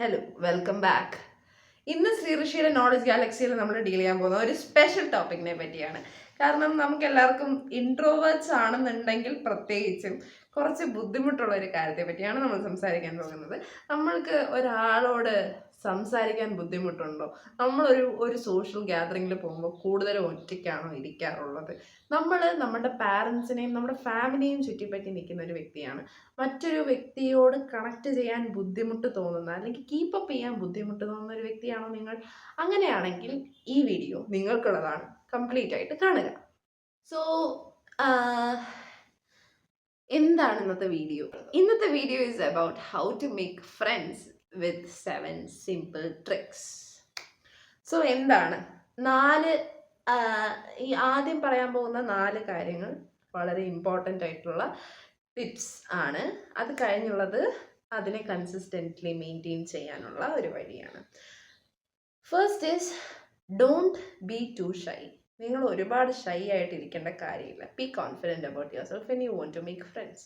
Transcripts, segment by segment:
Hello welcome back. ഇന്ന് Shri knowledge ഗാലക്സിയിൽ നമ്മൾ deal ചെയ്യാൻ പോകുന്ന ഒരു സ്പെഷ്യൽ ടോപ്പിക്കിനെ പറ്റിയാണ്. കാരണം നമുക്ക് എല്ലാവർക്കും ഇൻട്രോവേർട്സ് ആണെന്നുണ്ടെങ്കിൽ പ്രത്യേകിച്ചും കുറച്ച് ബുദ്ധിമുട്ടുള്ള ഒരു കാര്യത്തെ പറ്റിയാണ് നമ്മൾ സംസാരിക്കാൻ പോകുന്നത്. നമ്മൾക്ക് ഒരാളോട് സംസാരിക്കാൻ ബുദ്ധിമുട്ടുണ്ടോ? നമ്മളൊരു സോഷ്യൽ ഗ്യാതറിങ്ങിൽ പോകുമ്പോൾ കൂടുതലും ഒറ്റയ്ക്കാണോ ഇരിക്കാറുള്ളത്? നമ്മൾ നമ്മുടെ പാരൻസിനെയും നമ്മുടെ ഫാമിലിയെയും ചുറ്റിപ്പറ്റി നിൽക്കുന്ന ഒരു വ്യക്തിയാണ്. മറ്റൊരു വ്യക്തിയോട് കണക്ട് ചെയ്യാൻ ബുദ്ധിമുട്ട് തോന്നുന്ന അല്ലെങ്കിൽ കീപ്പപ്പ് ചെയ്യാൻ ബുദ്ധിമുട്ട് തോന്നുന്ന ഒരു വ്യക്തിയാണോ നിങ്ങൾ? അങ്ങനെയാണെങ്കിൽ ഈ വീഡിയോ നിങ്ങൾക്കുള്ളതാണ്. കംപ്ലീറ്റ് ആയിട്ട് കാണുക. സോ എന്താണ് ഇന്നത്തെ video is about how to make friends with 7 simple tricks. So എന്താണ് ഈ ആദ്യം പറയാൻ പോകുന്ന 4 കാര്യങ്ങൾ വളരെ ഇമ്പോർട്ടൻ്റ് ആയിട്ടുള്ള ടിപ്സ് ആണ്. അത് കഴിഞ്ഞുള്ളത് അതിനെ കൺസിസ്റ്റൻ്റ്ലി മെയിൻറ്റെയിൻ ചെയ്യാനുള്ള ഒരു വഴിയാണ്. First is don't be too shy. നിങ്ങൾ ഒരുപാട് ഷൈ ആയിട്ട് ഇരിക്കേണ്ട കാര്യമില്ല. Be confident about yourself when you want to make friends.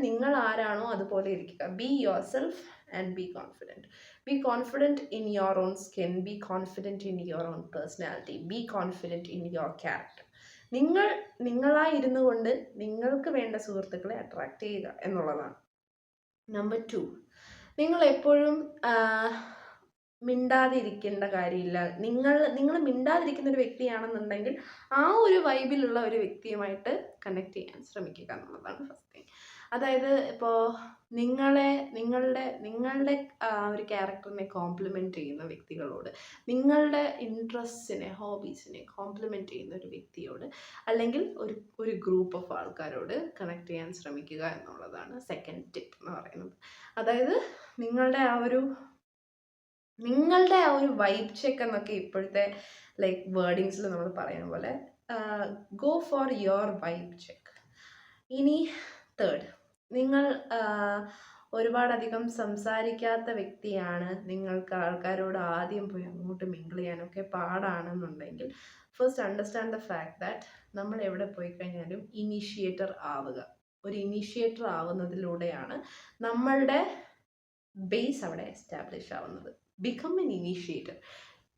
നിങ്ങൾ ആരാണോ അതുപോലെ ഇരിക്കുക. Be yourself and be confident. Be confident in your own skin. Be confident in your own personality. Be confident in your character. നിങ്ങളായിരുന്നു കൊണ്ട് നിങ്ങൾക്ക് വേണ്ട സുഹൃത്തുക്കളെ attract ചെയ്യുക എന്നുള്ളതാണ്. നമ്പർ 2, നിങ്ങൾ എപ്പോഴും മിണ്ടാതിരിക്കേണ്ട കാര്യമില്ല. നിങ്ങൾ മിണ്ടാതിരിക്കുന്ന ഒരു വ്യക്തിയാണെന്നുണ്ടെങ്കിൽ ആ ഒരു വൈബിലുള്ള ഒരു വ്യക്തിയുമായിട്ട് കണക്ട് ചെയ്യാൻ ശ്രമിക്കുക എന്നുള്ളതാണ് ഫസ്റ്റ് തിങ്. അതായത് ഇപ്പോൾ നിങ്ങളുടെ ഒരു ക്യാരക്ടറിനെ കോംപ്ലിമെൻറ്റ് ചെയ്യുന്ന വ്യക്തികളോട്, നിങ്ങളുടെ ഇൻട്രസ്റ്റിനെ ഹോബീസിനെ കോംപ്ലിമെൻറ്റ് ചെയ്യുന്ന ഒരു വ്യക്തിയോട് അല്ലെങ്കിൽ ഒരു ഗ്രൂപ്പ് ഓഫ് ആൾക്കാരോട് കണക്ട് ചെയ്യാൻ ശ്രമിക്കുക എന്നുള്ളതാണ് സെക്കൻഡ് ടിപ്പ് എന്ന് പറയുന്നത്. അതായത് നിങ്ങളുടെ ആ ഒരു വൈബ് ചെക്ക് എന്നൊക്കെ ഇപ്പോഴത്തെ വേർഡിങ്സിൽ നമ്മൾ പറയുന്ന പോലെ go for your vibe check. ഇനി തേർഡ്, നിങ്ങൾ ഒരുപാടധികം സംസാരിക്കാത്ത വ്യക്തിയാണ്, നിങ്ങൾക്ക് ആൾക്കാരോട് ആദ്യം പോയി അങ്ങോട്ട് മിങ്കിൾ ചെയ്യാനൊക്കെ പാടാണെന്നുണ്ടെങ്കിൽ first understand the fact that നമ്മൾ എവിടെ പോയി കഴിഞ്ഞാലും ഇനീഷ്യേറ്റർ ആവുക. ഒരു ഇനീഷ്യേറ്റർ ആവുന്നതിലൂടെയാണ് നമ്മളുടെ ബേസ് അവിടെ എസ്റ്റാബ്ലിഷ് ആവുന്നത്. Become an initiator.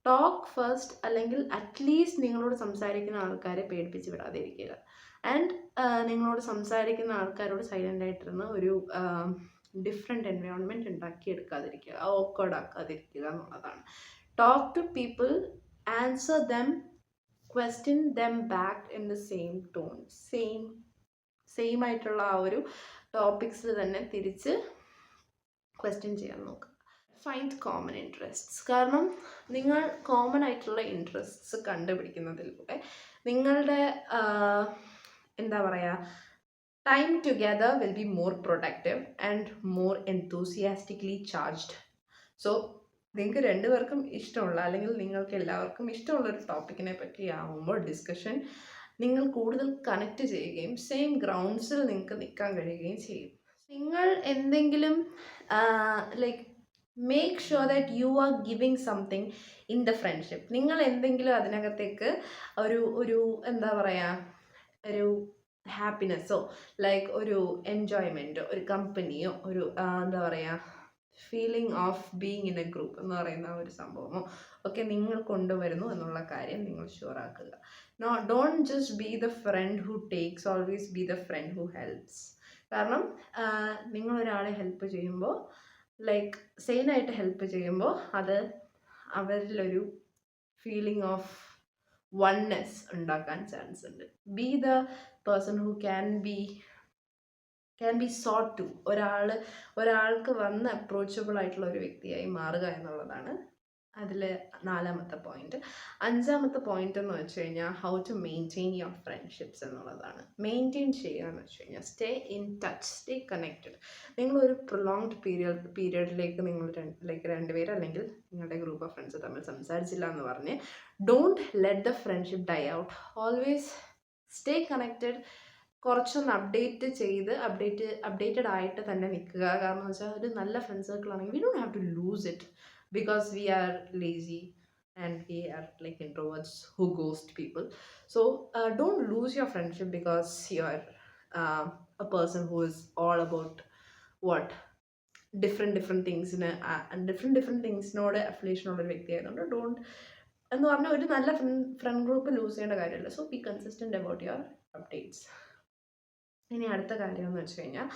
Talk first, അല്ലെങ്കിൽ അറ്റ്ലീസ്റ്റ് നിങ്ങളോട് സംസാരിക്കുന്ന ആൾക്കാരെ പേടിപ്പിച്ച് വിടാതെ ഇരിക്കുക. ആൻഡ് നിങ്ങളോട് സംസാരിക്കുന്ന ആൾക്കാരോട് സൈലൻ്റ് ആയിട്ടിരുന്ന് ഒരു ഡിഫറെൻറ്റ് എൻവയോൺമെൻറ്റ് ഉണ്ടാക്കിയെടുക്കാതിരിക്കുക, ഓക്വേർഡ് ആക്കാതിരിക്കുക എന്നുള്ളതാണ്. Talk to people, answer them, question them back in the same tone. Same ആയിട്ടുള്ള ആ ഒരു ടോപ്പിക്സിൽ തന്നെ തിരിച്ച് ക്വസ്റ്റ്യൻ ചെയ്യാൻ നോക്കുക. Find common interests. കാരണം നിങ്ങൾ കോമൺ ആയിട്ടുള്ള ഇൻട്രസ്റ്റ്സ് കണ്ടുപിടിക്കുന്നതിലൂടെ നിങ്ങളുടെ എന്താ പറയുക, time together will be more productive and more enthusiastically charged. So നിങ്ങൾക്ക് രണ്ടുപേർക്കും ഇഷ്ടമുള്ള അല്ലെങ്കിൽ നിങ്ങൾക്ക് എല്ലാവർക്കും ഇഷ്ടമുള്ള ഒരു ടോപ്പിക്കിനെ പറ്റി ആവുമ്പോൾ ഡിസ്കഷൻ നിങ്ങൾ കൂടുതൽ കണക്റ്റ് ചെയ്യുകയും സെയിം ഗ്രൗണ്ട്സിൽ നിങ്ങൾക്ക് നിൽക്കാൻ കഴിയുകയും ചെയ്യും. നിങ്ങൾ എന്തെങ്കിലും make sure that you are giving something in the friendship. നിങ്ങൾ എന്തെങ്കിലും അതിനകത്തേക്ക് ഒരു എന്താ പറയുക, ഒരു ഹാപ്പിനെസ്സോ ഒരു എൻജോയ്മെൻറ്റോ ഒരു കമ്പനിയോ ഒരു എന്താ പറയുക feeling of being in A group എന്ന് പറയുന്ന ഒരു സംഭവമോ ഒക്കെ നിങ്ങൾ കൊണ്ടുവരുന്നു എന്നുള്ള കാര്യം നിങ്ങൾ ഷുവർ ആക്കുക. Don't just be the friend who takes, always be the friend who helps. കാരണം നിങ്ങളൊരാളെ ഹെൽപ്പ് ചെയ്യുമ്പോൾ സെയിനായിട്ട് ഹെൽപ്പ് ചെയ്യുമ്പോൾ അത് അവരിലൊരു ഫീലിംഗ് ഓഫ് വൺനെസ് ഉണ്ടാക്കാൻ ചാൻസ് ഉണ്ട്. Be the person who can be sought to. ഒരാൾക്ക് വന്ന് അപ്രോച്ചബിൾ ആയിട്ടുള്ള ഒരു വ്യക്തിയായി മാറുക എന്നുള്ളതാണ് അതിൽ 4ാമത്തെ പോയിന്റ്. 5ാമത്തെ പോയിന്റ് എന്ന് വെച്ച് കഴിഞ്ഞാൽ how to maintain your friendships എന്നുള്ളതാണ്. മെയിൻറ്റെയിൻ ചെയ്യുക എന്ന് വെച്ച് കഴിഞ്ഞാൽ stay in touch, stay connected. നിങ്ങളൊരു പ്രൊലോങ്ഡ് പീരിയഡിലേക്ക് നിങ്ങൾ രണ്ടുപേർ അല്ലെങ്കിൽ നിങ്ങളുടെ ഗ്രൂപ്പ് ഓഫ് ഫ്രണ്ട്സ് തമ്മിൽ സംസാരിച്ചില്ല എന്ന് പറഞ്ഞ് don't let the friendship die out. Always stay connected. കുറച്ചൊന്ന് അപ്ഡേറ്റഡ് ആയിട്ട് തന്നെ നിൽക്കുക. കാരണം എന്ന് വെച്ചാൽ ഒരു നല്ല ഫ്രണ്ട് സർക്കിൾ ആണെങ്കിൽ we don't have to lose it because we are lazy and we are introverts who ghost people. So don't lose your friendship because you're a person who is all about what different തിങ്സിനോട് affiliation ഉള്ളൊരു വ്യക്തി ആയതുകൊണ്ട് എന്ന് പറഞ്ഞാൽ ഒരു നല്ല front group loose ചെയ്യേണ്ട കാര്യമില്ല. So B consistent about your updates. ഇനി അടുത്ത കാര്യം എന്ന് വെച്ച് കഴിഞ്ഞാൽ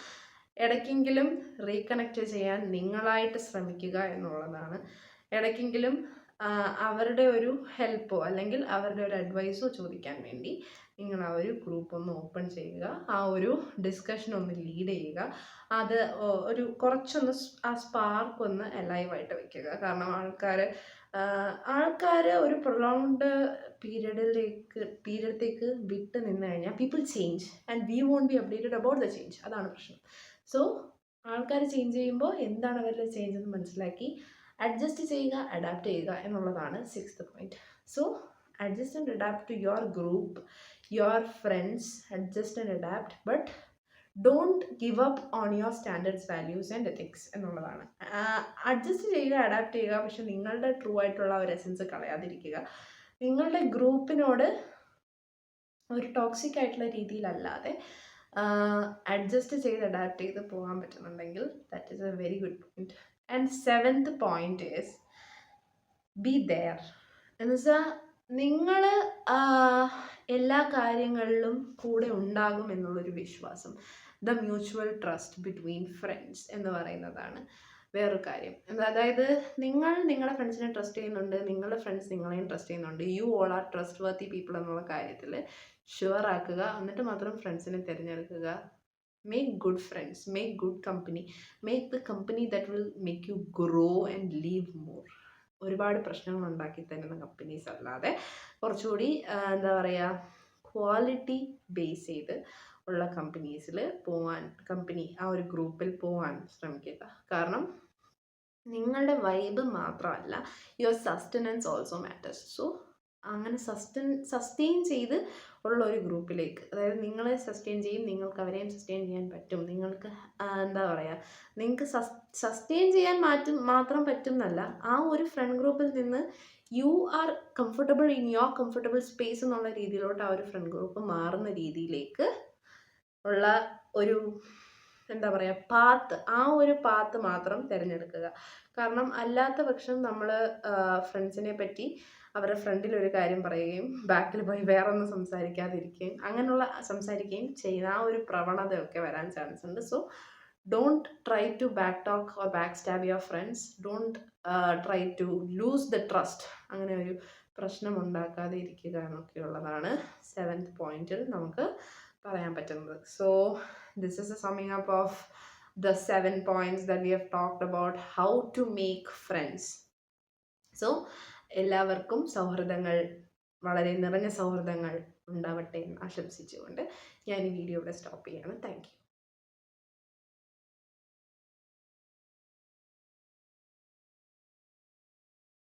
ഇടയ്ക്കെങ്കിലും റീകണക്റ്റ് ചെയ്യാൻ നിങ്ങളായിട്ട് ശ്രമിക്കുക എന്നുള്ളതാണ്. ഇടയ്ക്കെങ്കിലും അവരുടെ ഒരു ഹെൽപ്പോ അല്ലെങ്കിൽ അവരുടെ ഒരു അഡ്വൈസോ ചോദിക്കാൻ വേണ്ടി നിങ്ങൾ ആ ഒരു ഗ്രൂപ്പ് ഒന്ന് ഓപ്പൺ ചെയ്യുക, ആ ഒരു ഡിസ്കഷൻ ഒന്ന് ലീഡ് ചെയ്യുക. അത് ഒരു കുറച്ചൊന്ന് ആ സ്പാർക്ക് ഒന്ന് അലൈവായിട്ട് വെക്കുക. കാരണം ആൾക്കാർ ഒരു പ്രൊലോങ്ഡ് പീരിയഡത്തേക്ക് വിട്ട് നിന്ന് കഴിഞ്ഞാൽ people change and we won't be updated about the change. അതാണ് പ്രശ്നം. സോ ആൾക്കാർ ചേഞ്ച് ചെയ്യുമ്പോൾ എന്താണ് അവരുടെ ചേഞ്ച് എന്ന് മനസ്സിലാക്കി അഡ്ജസ്റ്റ് ചെയ്യുക, അഡാപ്റ്റ് ചെയ്യുക എന്നുള്ളതാണ് 6th point. So adjust and adapt to your group, your friends, adjust and adapt, but don't give up on your standards, values and ethics എന്നുള്ളതാണ്. അഡ്ജസ്റ്റ് ചെയ്യുക, അഡാപ്റ്റ് ചെയ്യുക, പക്ഷെ നിങ്ങളുടെ ട്രൂ ആയിട്ടുള്ള ഒരു എസൻസ് കളയാതിരിക്കുക. നിങ്ങളുടെ ഗ്രൂപ്പിനോട് ഒരു ടോക്സിക് ആയിട്ടുള്ള രീതിയിലല്ലാതെ അഡ്ജസ്റ്റ് ചെയ്ത് അഡാപ്റ്റ് ചെയ്ത് പോകാൻ പറ്റുന്നുണ്ടെങ്കിൽ that is a very good point. And 7th point is be there. എന്നുവെച്ചാൽ നിങ്ങൾ എല്ലാ കാര്യങ്ങളിലും കൂടെ ഉണ്ടാകും എന്നുള്ളൊരു വിശ്വാസം, the mutual trust between friends എന്ന് പറയുന്നതാണ് വേറൊരു കാര്യം. അതായത് നിങ്ങളുടെ ഫ്രണ്ട്സിനെ ട്രസ്റ്റ് ചെയ്യുന്നുണ്ട്, നിങ്ങളുടെ ഫ്രണ്ട്സ് നിങ്ങളെയും ട്രസ്റ്റ് ചെയ്യുന്നുണ്ട്. You all are trust worthy people എന്നുള്ള കാര്യത്തിൽ ഷുവർ ആക്കുക. എന്നിട്ട് മാത്രം ഫ്രണ്ട്സിനെ തിരഞ്ഞെടുക്കുക. Make good friends, make good company, make the company that will make you grow and leave more. ഒരുപാട് പ്രശ്നങ്ങൾ ഉണ്ടാക്കി തരുന്ന കമ്പനീസ് അല്ലാതെ കുറച്ചുകൂടി എന്താ പറയുക, ക്വാളിറ്റി ബേസ് ചെയ്ത് ഉള്ള കമ്പനീസിൽ പോകാൻ, ആ ഒരു ഗ്രൂപ്പിൽ പോകാൻ ശ്രമിക്കുക. കാരണം നിങ്ങളുടെ വൈബ് മാത്രമല്ല, your sustenance also matters. So അങ്ങനെ സസ്റ്റെയിൻ ചെയ്ത് ഉള്ള ഒരു ഗ്രൂപ്പിലേക്ക്, അതായത് നിങ്ങളെ സസ്റ്റെയിൻ ചെയ്യും, നിങ്ങൾക്ക് അവരെയും സസ്റ്റെയിൻ ചെയ്യാൻ പറ്റും, നിങ്ങൾക്ക് എന്താ പറയുക, നിങ്ങൾക്ക് സസ്റ്റെയിൻ ചെയ്യാൻ മാത്രം പറ്റും എന്നല്ല, ആ ഒരു ഫ്രണ്ട് ഗ്രൂപ്പിൽ നിന്ന് you are comfortable in your comfortable space എന്നുള്ള രീതിയിലോട്ട് ആ ഒരു ഫ്രണ്ട് ഗ്രൂപ്പ് മാറുന്ന രീതിയിലേക്ക് ഉള്ള ഒരു എന്താ പറയുക ആ ഒരു പാത്ത് മാത്രം തിരഞ്ഞെടുക്കുക. കാരണം അല്ലാത്ത പക്ഷം നമ്മൾ ഫ്രണ്ട്സിനെ പറ്റി അവരുടെ ഫ്രണ്ടിൽ ഒരു കാര്യം പറയുകയും ബാക്കിൽ പോയി വേറൊന്നും സംസാരിക്കുകയും ചെയ്യുന്ന ആ ഒരു പ്രവണതയൊക്കെ വരാൻ ചാൻസ് ഉണ്ട്. So don't try to back talk or back stab your friends. Don't try to lose the trust. അങ്ങനെ ഒരു പ്രശ്നം ഉണ്ടാക്കാതെ ഇരിക്കുക എന്നൊക്കെയുള്ളതാണ് 7th പോയിന്റിൽ നമുക്ക് പറയാൻ പറ്റുന്നത്. So this is a summing up of the 7 points that we have talked about how to make friends. So എല്ലാവർക്കും വളരെ നിറഞ്ഞ സൗഹൃദങ്ങൾ ഉണ്ടാവട്ടെ എന്ന് ആശംസിച്ചുകൊണ്ട് ഞാൻ ഈ വീഡിയോ ഇവിടെ സ്റ്റോപ്പ് ചെയ്യാണ്. Thank you.